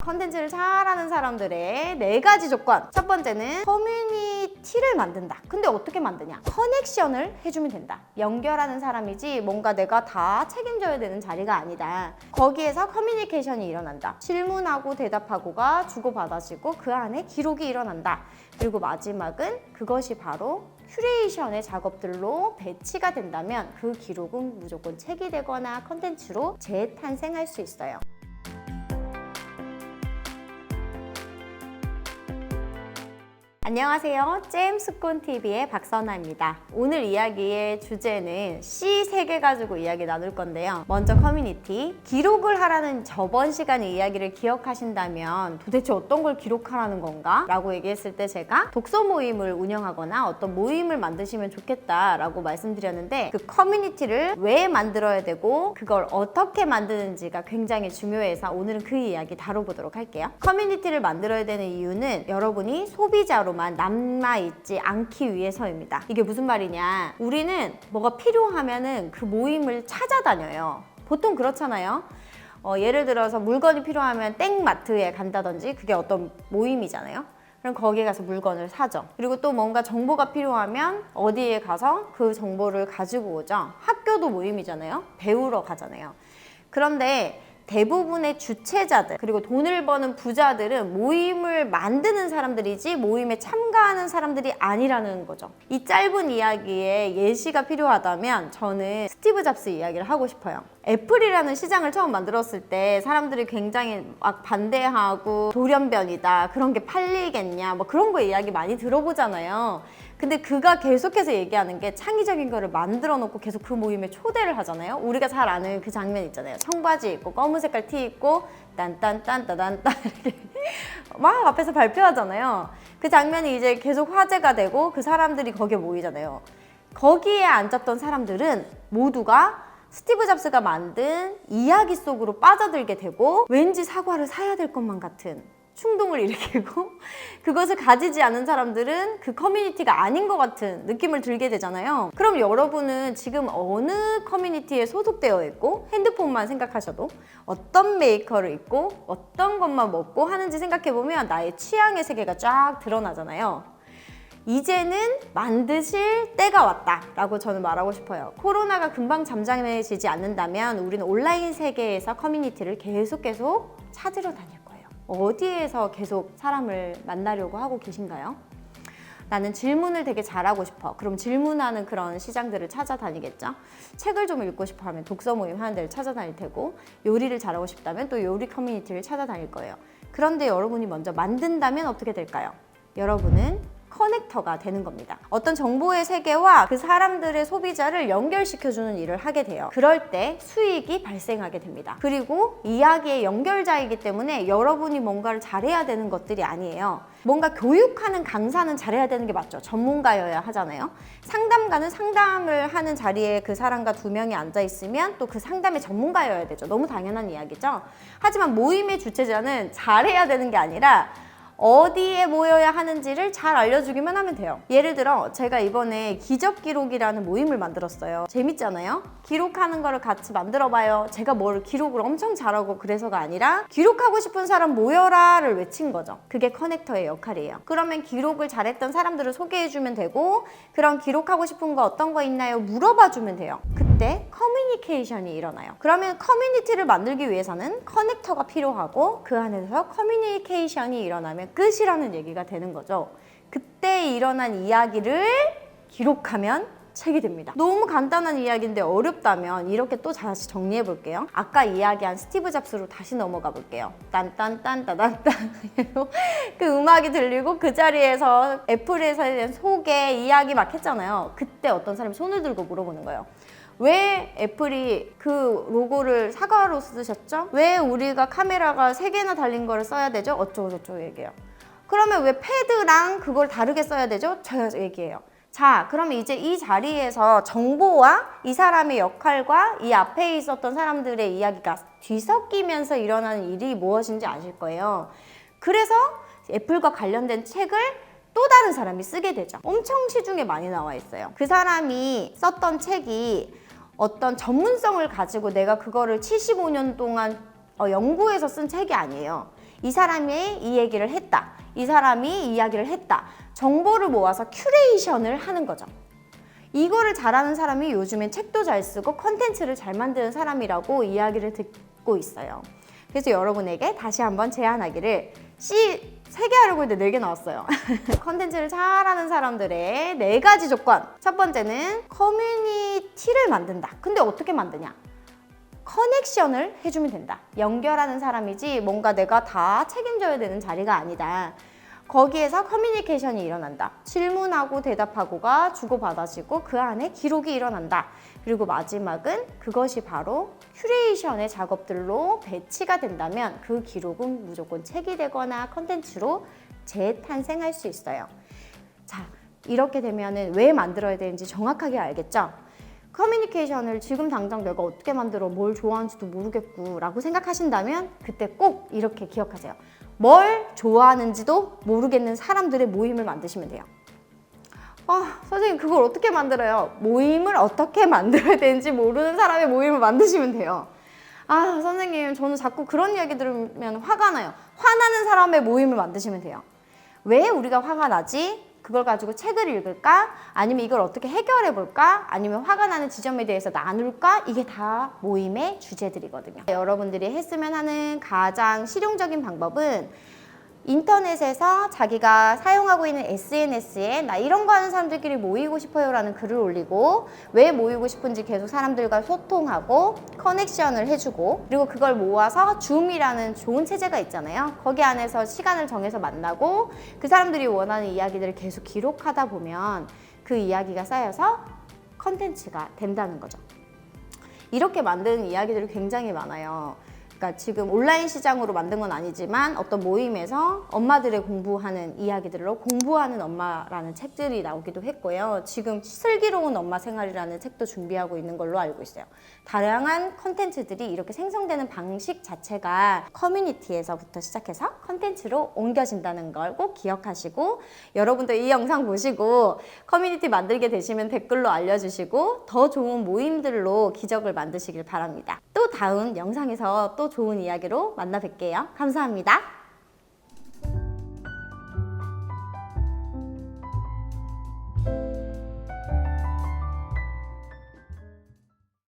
컨텐츠를 잘하는 사람들의 4가지 조건. 첫 번째는 커뮤니티를 만든다. 근데 어떻게 만드냐? 커넥션을 해주면 된다. 연결하는 사람이지 뭔가 내가 다 책임져야 되는 자리가 아니다. 거기에서 커뮤니케이션이 일어난다. 질문하고 대답하고가 주고받아지고 그 안에 기록이 일어난다. 그리고 마지막은 그것이 바로 큐레이션의 작업들로 배치가 된다면 그 기록은 무조건 책이 되거나 컨텐츠로 재탄생할 수 있어요. 안녕하세요. 잼스콘TV의 박선아입니다. 오늘 이야기의 주제는 C 3개 가지고 이야기 나눌 건데요. 먼저 커뮤니티. 기록을 하라는 저번 시간의 이야기를 기억하신다면 도대체 어떤 걸 기록하라는 건가? 라고 얘기했을 때 제가 독서 모임을 운영하거나 어떤 모임을 만드시면 좋겠다라고 말씀드렸는데 그 커뮤니티를 왜 만들어야 되고 그걸 어떻게 만드는지가 굉장히 중요해서 오늘은 그 이야기 다뤄보도록 할게요. 커뮤니티를 만들어야 되는 이유는 여러분이 소비자로 남아있지 않기 위해서입니다. 이게 무슨 말이냐? 우리는 뭐가 필요하면은 그 모임을 찾아다녀요. 보통 그렇잖아요. 예를 들어서 물건이 필요하면 땡마트에 간다든지 그게 어떤 모임이잖아요. 그럼 거기에 가서 물건을 사죠. 그리고 또 뭔가 정보가 필요하면 어디에 가서 그 정보를 가지고 오죠. 학교도 모임이잖아요. 배우러 가잖아요. 그런데 대부분의 주체자들 그리고 돈을 버는 부자들은 모임을 만드는 사람들이지 모임에 참가하는 사람들이 아니라는 거죠. 이 짧은 이야기에 예시가 필요하다면 저는 스티브 잡스 이야기를 하고 싶어요. 애플이라는 시장을 처음 만들었을 때 사람들이 굉장히 막 반대하고 돌연변이다, 그런 게 팔리겠냐, 뭐 그런 거 이야기 많이 들어보잖아요. 근데 그가 계속해서 얘기하는 게 창의적인 거를 만들어 놓고 계속 그 모임에 초대를 하잖아요. 우리가 잘 아는 그 장면 있잖아요. 청바지 입고 검은 색깔 티 입고 딴딴딴따단딴 이렇게 막 앞에서 발표하잖아요. 그 장면이 이제 계속 화제가 되고 그 사람들이 거기에 모이잖아요. 거기에 앉았던 사람들은 모두가 스티브 잡스가 만든 이야기 속으로 빠져들게 되고 왠지 사과를 사야 될 것만 같은 충동을 일으키고 그것을 가지지 않은 사람들은 그 커뮤니티가 아닌 것 같은 느낌을 들게 되잖아요. 그럼 여러분은 지금 어느 커뮤니티에 소속되어 있고 핸드폰만 생각하셔도 어떤 메이커를 입고 어떤 것만 먹고 하는지 생각해보면 나의 취향의 세계가 쫙 드러나잖아요. 이제는 만드실 때가 왔다 라고 저는 말하고 싶어요. 코로나가 금방 잠잠해지지 않는다면 우리는 온라인 세계에서 커뮤니티를 계속 찾으러 다닐 거예요. 어디에서 계속 사람을 만나려고 하고 계신가요? 나는 질문을 되게 잘하고 싶어. 그럼 질문하는 그런 시장들을 찾아다니겠죠? 책을 좀 읽고 싶어 하면 독서 모임 하는 데를 찾아다닐 테고, 요리를 잘하고 싶다면 또 요리 커뮤니티를 찾아다닐 거예요. 그런데 여러분이 먼저 만든다면 어떻게 될까요? 여러분은 커넥터가 되는 겁니다. 어떤 정보의 세계와 그 사람들의 소비자를 연결시켜주는 일을 하게 돼요. 그럴 때 수익이 발생하게 됩니다. 그리고 이야기의 연결자이기 때문에 여러분이 뭔가를 잘해야 되는 것들이 아니에요. 뭔가 교육하는 강사는 잘해야 되는 게 맞죠. 전문가여야 하잖아요. 상담가는 상담을 하는 자리에 그 사람과 2명이 앉아있으면 또 그 상담의 전문가여야 되죠. 너무 당연한 이야기죠. 하지만 모임의 주체자는 잘해야 되는 게 아니라 어디에 모여야 하는지를 잘 알려주기만 하면 돼요. 예를 들어 제가 이번에 기적기록이라는 모임을 만들었어요. 재밌잖아요? 기록하는 거를 같이 만들어봐요. 제가 뭘 기록을 엄청 잘하고 그래서가 아니라 기록하고 싶은 사람 모여라를 외친 거죠. 그게 커넥터의 역할이에요. 그러면 기록을 잘했던 사람들을 소개해주면 되고 그런 기록하고 싶은 거 어떤 거 있나요? 물어봐주면 돼요. 그때 커뮤니케이션이 일어나요. 그러면 커뮤니티를 만들기 위해서는 커넥터가 필요하고 그 안에서 커뮤니케이션이 일어나면 끝이라는 얘기가 되는 거죠. 그때 일어난 이야기를 기록하면 책이 됩니다. 너무 간단한 이야기인데 어렵다면 이렇게 또 다시 정리해 볼게요. 아까 이야기한 스티브 잡스로 다시 넘어가 볼게요. 딴딴딴따단딴 그 음악이 들리고 그 자리에서 애플에서 대한 소개 이야기 막 했잖아요. 그때 어떤 사람이 손을 들고 물어보는 거예요. 왜 애플이 그 로고를 사과로 쓰셨죠? 왜 우리가 카메라가 3개나 달린 거를 써야 되죠? 어쩌고저쩌고 얘기해요. 그러면 왜 패드랑 그걸 다르게 써야 되죠? 제가 얘기해요. 자, 그럼 이제 이 자리에서 정보와 이 사람의 역할과 이 앞에 있었던 사람들의 이야기가 뒤섞이면서 일어나는 일이 무엇인지 아실 거예요. 그래서 애플과 관련된 책을 또 다른 사람이 쓰게 되죠. 엄청 시중에 많이 나와 있어요. 그 사람이 썼던 책이 어떤 전문성을 가지고 내가 그거를 75년 동안 연구해서 쓴 책이 아니에요. 이 사람이 이 얘기를 했다. 이 사람이 이야기를 했다. 정보를 모아서 큐레이션을 하는 거죠. 이거를 잘하는 사람이 요즘엔 책도 잘 쓰고 컨텐츠를 잘 만드는 사람이라고 이야기를 듣고 있어요. 그래서 여러분에게 다시 한번 제안하기를 C 3개 하려고 했는데 4개 나왔어요. 컨텐츠를 잘하는 사람들의 4가지 조건. 첫 번째는 커뮤니티를 만든다. 근데 어떻게 만드냐? 커넥션을 해주면 된다. 연결하는 사람이지 뭔가 내가 다 책임져야 되는 자리가 아니다. 거기에서 커뮤니케이션이 일어난다. 질문하고 대답하고가 주고받아지고 그 안에 기록이 일어난다. 그리고 마지막은 그것이 바로 큐레이션의 작업들로 배치가 된다면 그 기록은 무조건 책이 되거나 컨텐츠로 재탄생할 수 있어요. 자, 이렇게 되면은 왜 만들어야 되는지 정확하게 알겠죠? 커뮤니케이션을 지금 당장 내가 어떻게 만들어 뭘 좋아하는지도 모르겠고 라고 생각하신다면 그때 꼭 이렇게 기억하세요. 뭘 좋아하는지도 모르겠는 사람들의 모임을 만드시면 돼요. 선생님 그걸 어떻게 만들어요? 모임을 어떻게 만들어야 되는지 모르는 사람의 모임을 만드시면 돼요. 선생님 저는 자꾸 그런 이야기 들으면 화가 나요. 화나는 사람의 모임을 만드시면 돼요. 왜 우리가 화가 나지? 그걸 가지고 책을 읽을까? 아니면 이걸 어떻게 해결해 볼까? 아니면 화가 나는 지점에 대해서 나눌까? 이게 다 모임의 주제들이거든요. 여러분들이 했으면 하는 가장 실용적인 방법은 인터넷에서 자기가 사용하고 있는 SNS에 나 이런 거 하는 사람들끼리 모이고 싶어요 라는 글을 올리고 왜 모이고 싶은지 계속 사람들과 소통하고 커넥션을 해주고 그리고 그걸 모아서 줌이라는 좋은 체제가 있잖아요. 거기 안에서 시간을 정해서 만나고 그 사람들이 원하는 이야기들을 계속 기록하다 보면 그 이야기가 쌓여서 컨텐츠가 된다는 거죠. 이렇게 만드는 이야기들이 굉장히 많아요. 그러니까 지금 온라인 시장으로 만든 건 아니지만 어떤 모임에서 엄마들의 공부하는 이야기들로 공부하는 엄마라는 책들이 나오기도 했고요. 지금 슬기로운 엄마 생활이라는 책도 준비하고 있는 걸로 알고 있어요. 다양한 컨텐츠들이 이렇게 생성되는 방식 자체가 커뮤니티에서부터 시작해서 컨텐츠로 옮겨진다는 걸 꼭 기억하시고 여러분도 이 영상 보시고 커뮤니티 만들게 되시면 댓글로 알려주시고 더 좋은 모임들로 기적을 만드시길 바랍니다. 또 다음 영상에서 또 좋은 이야기로 만나 뵐게요. 감사합니다.